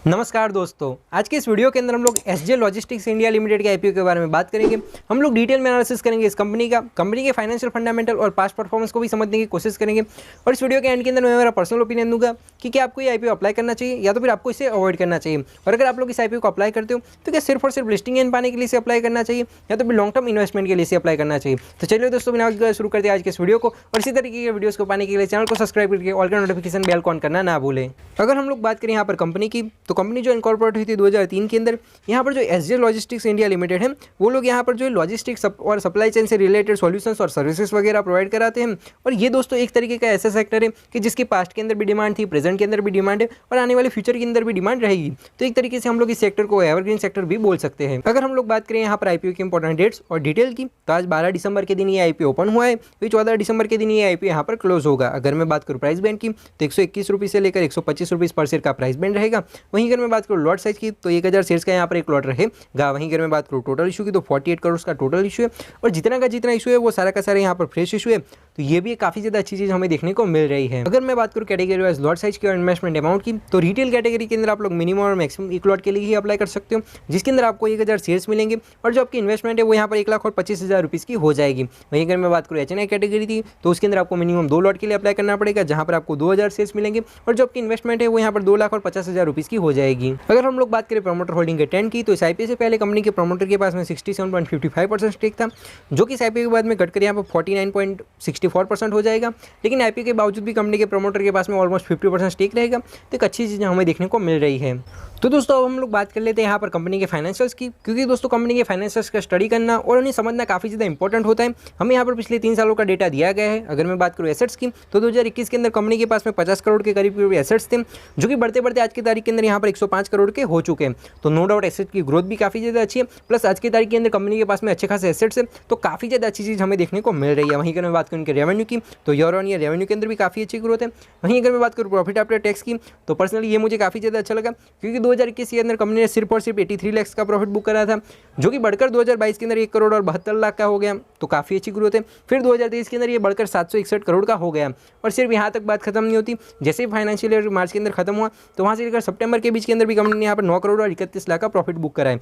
नमस्कार दोस्तों, आज के इस वीडियो के अंदर हम लोग एसजे लॉजिस्टिक्स इंडिया लिमिटेड के आईपीओ के बारे में बात करेंगे। हम लोग डिटेल में एनालिसिस करेंगे इस कंपनी के फाइनेंशियल फंडामेंटल और पास्ट परफॉर्मेंस को भी समझने की कोशिश करेंगे। और इस वीडियो के एंड के अंदर मैं मेरा पर्सनल ओपिनियन दूंगा कि क्या आपको ये आईपीओ अप्लाई करना चाहिए या तो फिर आपको इसे अवॉइड करना चाहिए। और अगर आप लोग इस आईपीओ को अप्लाई करते हो तो क्या सिर्फ और सिर्फ लिस्टिंग गेन पाने के लिए इसे अप्लाई करना चाहिए या तो फिर लॉन्ग टर्म इन्वेस्टमेंट के लिए इसे अप्लाई करना चाहिए। तो चलिए दोस्तों, बिना शुरू करते हैं आज के इस वीडियो को। और इसी तरीके के वीडियोस को पाने के लिए चैनल को सब्सक्राइब करके ऑल का नोटिफिकेशन बेल ऑन करना ना भूलें। अगर हम लोग बात करें यहाँ पर कंपनी की, तो कंपनी जो इनकॉर्पोरेट हुई थी 2003 के अंदर। यहाँ पर जो एसजे लॉजिस्टिक्स इंडिया लिमिटेड है वो लोग यहाँ पर जो लॉजिस्टिक्स और सप्लाई चेन से रिलेटेड सॉल्यूशंस और सर्विसेज वगैरह प्रोवाइड कराते हैं। और ये दोस्तों एक तरीके का ऐसा सेक्टर है कि जिसकी पास्ट के अंदर भी डिमांड थी, प्रेजेंट के अंदर भी डिमांड है और आने वाले फ्यूचर के अंदर भी डिमांड रहेगी। तो एक तरीके से हम लोग इस सेक्टर को एवरग्रीन सेक्टर भी बोल सकते हैं। अगर हम लोग बात करें यहाँ पर आईपीओ की इंपॉर्टेंट डेट्स और डिटेल की, तो आज 12 दिसंबर के दिन ये आईपीओ ओपन हुआ है, फिर 14 दिसंबर के दिन ये आईपीओ यहाँ पर क्लोज होगा। अगर मैं बात करूँ प्राइस बैंड की, तो 121 रुपये से लेकर 125 रुपये पर शेयर का प्राइस बैंड रहेगा। वहीं अगर मैं बात करूँ लॉट साइज की, तो 1000 शेयर्स का यहाँ पर एक लॉट रहेगा। वहीं अगर मैं बात करूँ टोटल इशू की, तो 48 करोड़ का टोटल इशू है और जितना का जितना इशू है वो सारा का सारा यहाँ पर फ्रेश इशू है। तो ये भी काफी ज्यादा अच्छी चीज हमें देखने को मिल रही है। अगर मैं बात करूँ कैटेगरी वाइज लॉट साइज की और इन्वेस्टमेंट अमाउंट की, तो रिटेल कैटेगरी के अंदर आप लोग मिनिमम और मैक्सिमम एक लॉट के लिए ही अप्लाई कर सकते हो, जिसके अंदर आपको 1000 शेयर्स मिलेंगे और जो आपकी इन्वेस्टमेंट है वो यहाँ पर 1,25,000 रुपीज़ की हो जाएगी। वहीं अगर मैं बात करूँ एचएनआई कैटेगरी थी, तो उसके अंदर आपको मिनिमम 2 लॉट के लिए अप्लाई करना पड़ेगा, जहाँ पर आपको 2000 शेयर्स मिलेंगे और जो आपकी इन्वेस्टमेंट है वो यहाँ पर 2,50,000 रुपीज़ की हो जाएगी। अगर हम लोग बात करें प्रमोटर होल्डिंग के 10 की, तो इस आईपीओ से पहले कंपनी के प्रमोटर के पास में 67.55% स्टेक था, जो कि इस आईपीओ के बाद में घटकर यहाँ पर 49.64% हो जाएगा। लेकिन आईपीओ के बावजूद भी कंपनी के प्रमोटर के पास में ऑलमोस्ट 50% स्टेक रहेगा। तो एक अच्छी चीज़ हमें देखने को मिल रही है। तो दोस्तों अब हम लोग बात कर लेते हैं यहाँ पर कंपनी के फाइनेंशियल्स की, क्योंकि दोस्तों कंपनी के फाइनेंशियल्स का स्टडी करना और उन्हें समझना काफ़ी ज़्यादा इंपॉर्टेंट होता है। हमें यहाँ पर पिछले 3 सालों का डेटा दिया गया है। अगर मैं बात करूँ एसेट्स की, तो 2021 के अंदर कंपनी के पास में 50 करोड़ के करीब एसेट्स थे, जो कि बढ़ते बढ़ते आज की तारीख के अंदर यहाँ पर 105 करोड़ के हो चुके हैं। तो नो डाउट एसेट की ग्रोथ भी काफ़ी ज़्यादा अच्छी है, प्लस आज की तारीख के अंदर कंपनी के पास में अच्छे खासे एसेट्स है, तो काफ़ी ज़्यादा अच्छी चीज़ हमें देखने को मिल रही है। वहीं अगर मैं बात करूँ उनके रेवेन्यू की, तो ईयर ऑन ईयर रेवेन्यू के अंदर भी काफ़ी अच्छी ग्रोथ है। वहीं अगर मैं बात करूँ प्रॉफिट आफ्टर टैक्स की, तो पर्सनली ये मुझे काफ़ी ज़्यादा अच्छा लगा, क्योंकि 2021 के अंदर कंपनी ने सिर्फ और सिर्फ 83 लाख का प्रॉफिट बुक करा था, जो कि बढ़कर 2022 के अंदर 1 करोड़ और 72 लाख का हो गया। तो काफ़ी अच्छी ग्रोथ है। फिर 2023 के अंदर ये बढ़कर 761 करोड़ का हो गया। और सिर्फ यहाँ तक बात खत्म नहीं होती, जैसे ही फाइनेंशियल ईयर मार्च के अंदर खत्म हुआ, तो वहाँ से लेकर सितंबर के बीच के अंदर भी कंपनी ने यहाँ पर 9 करोड़ और 31 लाख का प्रॉफिट बुक करा है।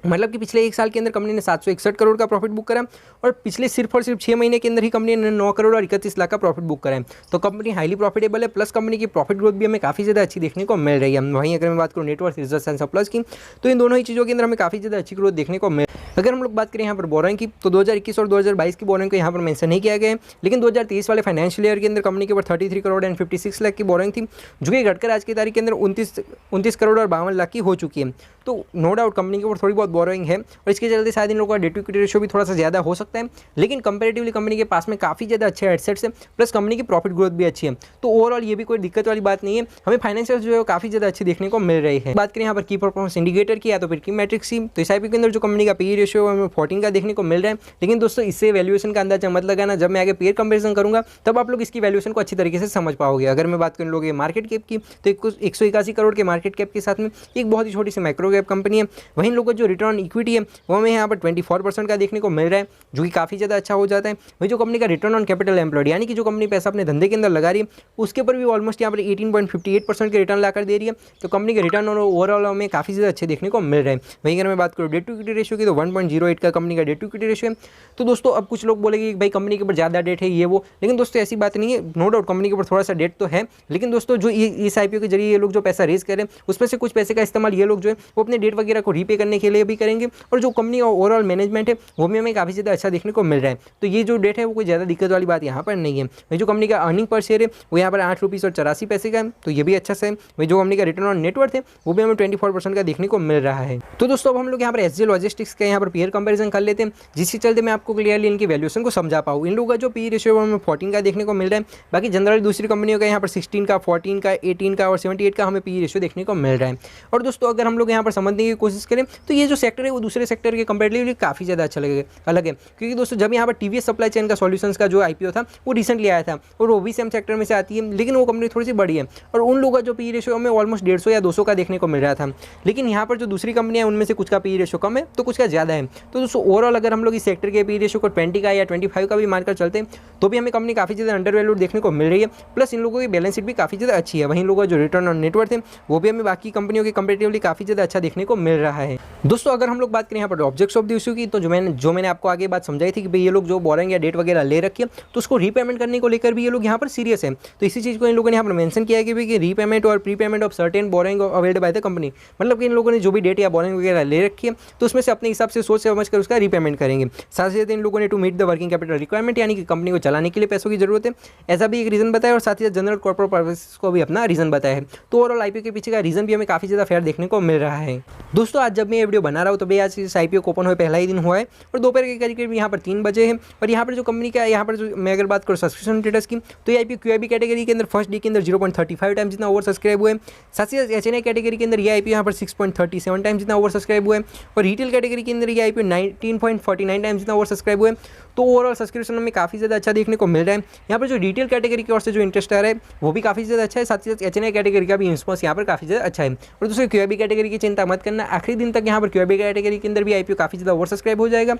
मतलब कि पिछले 1 साल के अंदर कंपनी ने 761 करोड़ का प्रॉफिट बुक करा और पिछले सिर्फ और सिर्फ 6 महीने के अंदर ही कंपनी ने 9 करोड़ और 31 लाख का प्रॉफिट बुक करा है। तो कंपनी हाईली प्रॉफिटेबल है, प्लस कंपनी की प्रॉफिट ग्रोथ भी हमें काफ़ी ज़्यादा अच्छी देखने को मिल रही है। वहीं अगर मैं बात करूँ नेटवर्क रिजर्व्स एंड सरप्लस की, तो इन दोनों ही चीज़ों के अंदर हमें काफ़ी ज़्यादा अच्छी ग्रोथ देखने को मिल। अगर हम लोग बात करें यहाँ पर बोरोइंग की, तो 2021 और 2022 की बोरोइंग को यहाँ पर मेंशन नहीं किया गया है, लेकिन 2023 वाले फाइनेंशियल ईयर के अंदर कंपनी के ऊपर 33 करोड़ एंड 56 लाख की बोरोइंग थी, जो कि घटकर आज की तारीख के अंदर 29 करोड़ और 52 लाख की हो चुकी है। तो नो डाउट कंपनी के ऊपर थोड़ी बहुत बोरोइंग है और इसके चलते शायद इन लोगों का डेट टू इक्विटी रेशियो भी थोड़ा सा ज़्यादा हो सकता है, लेकिन कंपैरेटिवली कंपनी के पास में काफ़ी ज़्यादा अच्छे एसेट्स है, प्लस कंपनी की प्रॉफिट ग्रोथ भी अच्छी है। तो ओवरऑल ये भी कोई दिक्कत वाली बात नहीं है। हमें फाइनेंशियल जो है काफ़ी ज़्यादा अच्छी देखने को मिल रही है। बात करें यहाँ पर की परफॉर्मेंस इंडिकेटर की या तो फिर की मैट्रिक्स की, तो इस आईपीओ के अंदर जो कंपनी का पी रेशियो हमें 14 का देखने को मिल रहा है। लेकिन दोस्तों इससे वैल्यूएशन का अंदाजा मत लगाना, जब मैं आगे पेयर कंपेरिजन करूँगा तब आप लोग इसकी वैल्यूएशन को अच्छी तरीके से समझ पाओगे। अगर मैं बात कर लोगे मार्केट कैप की, तो 181 करोड़ के मार्केट कैप के साथ में एक बहुत ही छोटी सी माइक्रो कैप कंपनी है। वहीं लोगों का जो रिटर्न ऑन इक्विटी है वो हमें यहाँ पर 24% का देखने को मिल रहा है, जो कि काफ़ी ज़्यादा अच्छा हो जाता है। वही जो कंपनी का रिटर्न ऑन कैपिटल एम्प्लॉयड, यानी कि जो कंपनी पैसा अपने धंधे के अंदर लगा रही है, उसके ऊपर भी ऑलमोस्ट यहाँ पर 18.58% के रिटर्न लाकर दे रही है। तो कंपनी के रिटर्न ऑन ओवरऑल हमें काफ़ी ज़्यादा अच्छे देखने को मिल रहे हैं। वहीं अगर मैं बात करूँ डेट टू इक्विटी रेशियो की, तो 1.08 का कंपनी का डेट टू इक्विटी रेशियो है। तो दोस्तों अब कुछ लोग बोलेंगे कि भाई कंपनी के ऊपर ज़्यादा डेट है ये वो, लेकिन दोस्तों ऐसी बात नहीं है। नो डाउट कंपनी के ऊपर थोड़ा सा डेट तो है, लेकिन दोस्तों जो इस आईपीओ के जरिए ये लोग जो पैसा रेज करें, उसमें से कुछ पैसे का इस्तेमाल ये लोग जो है वो अपने डेट वगैरह को रीपे करने के लिए भी करेंगे। और जो कंपनी का ओवरऑल मैनेजमेंट है वो भी हमें काफ़ी ज़्यादा अच्छा देखने को मिल रहा है। तो ये जो डेट है वो कोई ज़्यादा दिक्कत वाली बात यहाँ पर नहीं है। वही जो कंपनी का अर्निंग पर शेयर है वो यहाँ पर 8 रुपीज़ और 84 पैसे का है, तो ये भी अच्छा से है। वही जो कंपनी का रिटर्न ऑन नेटवर्थ है वो भी हमें 24% का देखने को मिल रहा है। तो दोस्तों अब हम लोग यहाँ पर एसजे लॉजिस्टिक्स का यहाँ पर पेयर कंपेरिजन कर लेते हैं, जिसके चलते मैं आपको क्लियरली इनकी वैल्यूएशन को समझा पाऊँ। इन लोगों का जो पी रेशियो हमें 14 का देखने को मिल रहा है, बाकी जनरल दूसरी कंपनियों का यहाँ पर 16 का, 14 का, 18 का और 78 का हमें पी रेशियो देखने को मिल रहा है। और दोस्तों अगर हम लोग यहाँ पर समझने की कोशिश करें तो ये जो सेक्टर है वो दूसरे सेक्टर के कंपेरेटिवली काफ़ी ज़्यादा अच्छा लगेगा, अलग है। क्योंकि दोस्तों जब यहाँ पर टीवीएस सप्लाई चेन का सॉल्यूशंस का जो आईपीओ था वो रिसेंटली आया था और वो भी सेम सेक्टर में से आती है, लेकिन वो कंपनी थोड़ी सी बड़ी है और उन लोगों का जो पी रेशियो हमें ऑलमोस्ट 150 या 200 का देखने को मिल रहा था। लेकिन यहाँ पर जो दूसरी कंपनियाँ हैं उनमें से कुछ का पी रेशियो कम है तो कुछ का ज़्यादा है। तो दोस्तों ओवरऑल अगर हम लोग इस सेक्टर के पी रेशियो को 20 का या 25 का भी मानकर चलते हैं तो भी हमें कंपनी काफ़ी ज़्यादा अंडर वैल्यूड देखने को मिल रही है। प्लस इन लोगों की बैलेंस शीट भी काफ़ी ज़्यादा अच्छी है। वहीं लोगों का जो रिटर्न ऑन नेटवर्थ है वो भी हमें बाकी कंपनियों के कंपेरेटिवली काफ़ी ज़्यादा अच्छा देखने को मिल रहा है। दोस्तों अगर हम लोग बात करें यहाँ पर ऑब्जेक्ट्स ऑफ द इशू की, तो जो मैंने आपको आगे बात समझाई थी कि भाई ये लोग जो बोरिंग या डेट वगैरह ले रखी है तो उसको रीपेमेंट करने को लेकर भी ये लोग यहाँ पर सीरियस है। तो इसी चीज़ को इन लोगों ने यहाँ पर मेंशन किया है कि भाई कि रीपेमेंट और prepayment of certain boring availed by the company, मतलब कि इन लोगों ने जो भी डेट या बोरिंग वगैरह ले रखी है तो उसमें से अपने हिसाब से सोच समझ कर उसका रीपेमेंट करेंगे। साथ ही साथ इन लोगों ने to meet the working capital requirement, यानी कि कंपनी को चलाने के लिए पैसों की जरूरत है, ऐसा भी एक रीजन बताया और साथ ही साथ जनरल कॉर्पोरेट पर्पस को भी अपना रीजन बताया है। तो ओवरऑल आईपीओ के पीछे का रीजन भी हमें काफ़ी ज़्यादा फेयर देखने को मिल रहा है। दोस्तों आज जब मैं ये वीडियो बना रहा हूँ तो भाई आज इस आईपीओ को ओपन हुए पहला ही दिन हुआ है और दोपहर के करीब यहाँ पर 3 बजे है। और यहाँ पर जो कंपनी का यहाँ पर जो मैं अगर बात करूँ सब्सक्रिप्शन स्टेटस की, तो ये आईपीओ क्यूआईबी कैटेगरी के अंदर फर्स्ट डे के अंदर 0.35 टाइम जितना ओवर सब्सक्राइब हुआ है। साथ ही साथ एचएनआई कैटेगरी के अंदर ये आईपीओ यहाँ पर 6.37 टाइम जितना ओवर सब्सक्राइब हुआ है और रिटेल कैटेगरी के अंदर ये आईपीओ 19.49 टाइम जितना ओवर सब्सक्राइब हुआ है। तो ओवरऑल सब्सक्रिप्शन में काफ़ी ज़्यादा अच्छा देखने को मिल रहा है। यहाँ पर जो रिटेल कैटेगरी की ओर से जो इंटरेस्ट आ रहा है वो भी काफ़ी ज़्यादा अच्छा है। साथ ही साथ एचएनआई कैटेगरी का भी रिस्पॉन्स यहाँ पर काफ़ी ज़्यादा अच्छा है। और दूसरे क्यूआईबी कैटेगरी की चिंता मत करना, आखिरी दिन तक यहाँ पर क्यूआईबी कैटेगरी के अंदर भी आईपीओ काफ़ी ज़्यादा ओवर सब्सक्राइब हो जाएगा।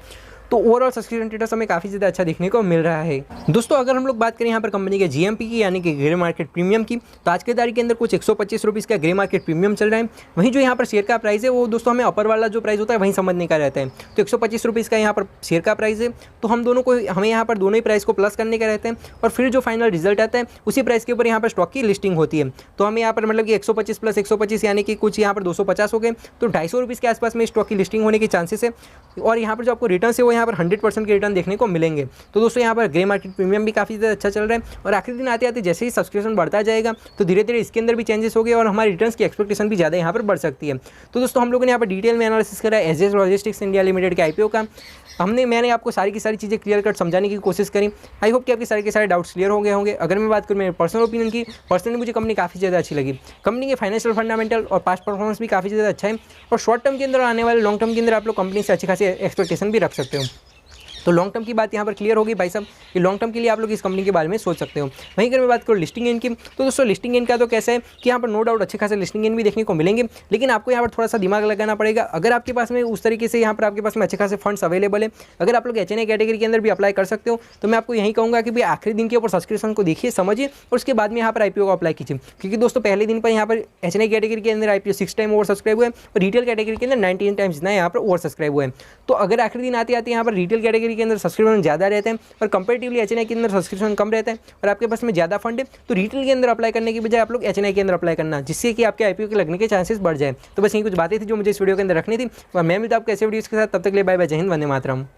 तो ओवरऑल सब्सक्रिप्शन स्टेटस हमें काफ़ी ज़्यादा अच्छा देखने को मिल रहा है। दोस्तों अगर हम लोग बात करें यहाँ पर कंपनी के जीएमपी की, यानी कि ग्रे मार्केट प्रीमियम की, तो आज के तारीख के अंदर कुछ 125 रुपीज़ का ग्रे मार्केट प्रीमियम चल रहा है। वहीं जो यहाँ पर शेयर का प्राइस है वो दोस्तों हमें अपर वाला जो प्राइस होता है वहीं समझने का रहता है। तो 125 रुपीज़ का यहाँ पर शेयर का प्राइस है, तो हमें यहाँ पर दोनों ही प्राइस को प्लस करने का रहता है और फिर जो फाइनल रिजल्ट आता है उसी प्राइस के ऊपर यहाँ पर स्टॉक की लिस्टिंग होती है। तो हमें यहाँ पर मतलब कि 125 प्लस 125 यानी कि कुछ यहाँ पर 250 हो गए, तो 250 रुपीज़ के आसपास में स्टॉक की लिस्टिंग होने के चांसेस है। और यहाँ पर जो आपको रिटर्न है वो यहाँ पर 100% के रिटर्न देखने को मिलेंगे। तो दोस्तों यहाँ पर ग्रे मार्केट प्रीमियम भी काफ़ी ज़्यादा अच्छा चल रहा है और आखिरी दिन आते आते जैसे ही सब्सक्रिप्शन बढ़ता जाएगा तो धीरे धीरे इसके अंदर भी चेंजेस हो गए और हमारे रिटर्न्स की एक्सपेक्टेशन भी ज़्यादा यहाँ पर बढ़ सकती है। तो दोस्तों हम लोगों ने यहाँ पर डिटेल में एनालिसिस करा है एसजे लॉजिस्टिक्स इंडिया लिमिटेड के आईपीओ का। मैंने आपको सारी की सारी चीज़ें क्लियर कट समझाने की कोशिश करी। आई होप कि आपके सारे के सारे डाउट्स क्लियर हो गए होंगे। अगर मैं बात करूँ मेरे पर्सनल ओपिनियन की, पर्सनली मुझे कंपनी काफ़ी ज़्यादा अच्छी लगी। कंपनी के फाइनेंशियल फंडामेंटल और पास्ट परफॉर्मेंस भी काफ़ी ज़्यादा अच्छा है और शॉर्ट टर्म के अंदर आने वाले लॉन्ग टर्म के अंदर आप लोग कंपनी से अच्छी खासी एक्सपेक्टेशन भी रख सकते हो। तो लॉन्ग टर्म की बात यहाँ पर क्लियर होगी भाई साहब कि लॉन्ग टर्म के लिए आप लोग इस कंपनी के बारे में सोच सकते हो। वहीं अगर मैं बात करूँ लिस्टिंग गेन की, तो दोस्तों लिस्टिंग गेन का तो कैसा है कि यहाँ पर नो डाउट अच्छे खासे लिस्टिंग गेन भी देखने को मिलेंगे, लेकिन आपको यहाँ पर थोड़ा सा दिमाग लगाना पड़ेगा। अगर आपके पास में उस तरीके से यहाँ पर आपके पास में अच्छे खासे फंड्स अवेलेबल है, अगर आप लोग एचएनआई कैटेगरी के अंदर भी अप्लाई कर सकते हो, तो मैं आपको यही कहूँगा कि भाई आखिरी दिन के ऊपर सब्सक्रिप्शन को देखिए, समझिए और उसके बाद में यहाँ पर आईपीओ को अप्लाई कीजिए। क्योंकि दोस्तों पहले दिन पर यहाँ पर एचएनआई कैटेगरी के अंदर आईपीओ 6 टाइम ओवर सब्सक्राइब हुआ है और रिटेल कैटेगरी के अंदर 19 टाइम्स जितना यहाँ पर ओवर सब्सक्राइब हुआ है। तो अगर आखिरी दिन आते आते यहाँ पर रिटेल कैटेगरी के अंदर सब्सक्रिप्शन ज़्यादा रहते हैं और कंपेरेटिवली एचएनआई के अंदर सब्सक्रिप्शन कम रहता है और आपके पास में ज़्यादा फंड है, तो रिटेल के अंदर अप्लाई करने की बजाय आप लोग एचएनआई के अंदर अप्लाई करना, जिससे कि आपके आईपीओ के लगने के चांसेस बढ़ जाए। तो बस यही कुछ बातें थी जो मुझे इस वीडियो के अंदर रखनी थी और मैं मिलता हूं आपको ऐसे वीडियोज़ के साथ। तब तक के लिए बाय बाय, जय हिंद, वंदे मातरम।